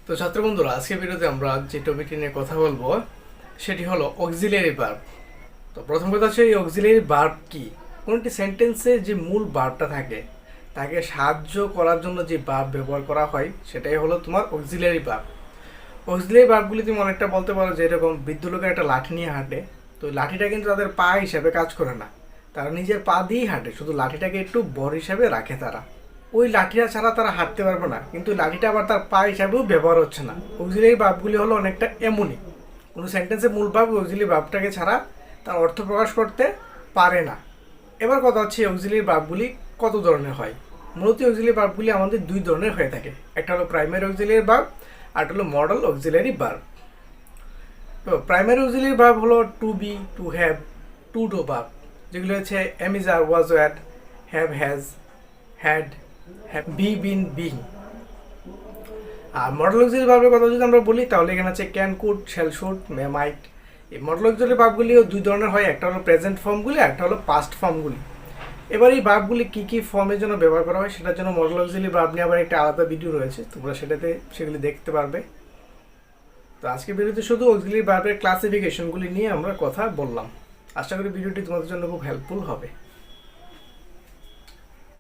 তো ছাত্র বন্ধুরা, আজকে ভিডিওতে আমরা যে টপিকটি নিয়ে কথা বলবো সেটি হলো অক্সিলিয়ারি ভার্ব। তো প্রথম কথা হচ্ছে এই অক্সিলিয়ারি ভার্ব কি। কোন একটি সেন্টেন্সে যে মূল ভার্বটা থাকে তাকে সাহায্য করার জন্য যে ভার্ব ব্যবহার করা হয় সেটাই হলো তোমার অক্সিলিয়ারি ভার্ব। অক্সিলিয়ারি ভার্বগুলি তুমি অনেকটা বলতে পারো যে এরকম বৃদ্ধ লোকের একটা লাঠি নিয়ে হাঁটে, তো লাঠিটা কিন্তু তাদের পা হিসাবে কাজ করে না, তারা নিজের পা দিয়েই হাঁটে, শুধু লাঠিটাকে একটু বর হিসাবে রাখে তারা। ওই লাঠিটা ছাড়া তারা হাঁটতে পারবে না, কিন্তু লাঠিটা আবার তার পা হিসাবেও ব্যবহার হচ্ছে না। অক্সিলিয়ারি ভার্বগুলি হলো অনেকটা এমনই, কোনো সেন্টেন্সের মূল ভার্ব অক্সিলিয়ারি ভার্বটাকে ছাড়া তার অর্থ প্রকাশ করতে পারে না। এবার কথা হচ্ছে অক্সিলিয়ারি ভার্বগুলি কত ধরনের হয়। মূলত অক্সিলিয়ারি ভার্বগুলি আমাদের দুই ধরনের হয়ে থাকে, একটা হলো প্রাইমারি অক্সিলিয়ারি ভার্ব আর একটা হলো মডেল অক্সিলিয়ারি ভার্ব। তো প্রাইমারি অক্সিলিয়ারি ভার্ব হলো to be, to have, to do verb, যেগুলো হচ্ছে am is, are, was, were, have, has, had, have, be, been, being. আর মডেল অক্সিলারি ভার্বের কথা যদি আমরা বলি তাহলে এখানে আছে can, could, shall, should, may, might. এই মডেল অক্সিলারি ভার্বগুলিও দুই ধরনের হয়, একটা হলো প্রেজেন্ট ফর্মগুলি, একটা হলো পাস্ট ফর্মগুলি। এবার এই ভার্বগুলি কী কী ফর্মের জন্য ব্যবহার করা হয় সেটার জন্য মডেল অক্সিলারি ভার্ব নিয়ে আবার একটা আলাদা ভিডিও রয়েছে, তোমরা সেগুলি দেখতে পারবে। তো আজকে ভিডিওতে শুধু অক্সিলারি ভার্বের ক্লাসিফিকেশনগুলি নিয়ে আমরা কথা বললাম। আশা করি ভিডিওটি তোমাদের জন্য খুব হেল্পফুল হবে।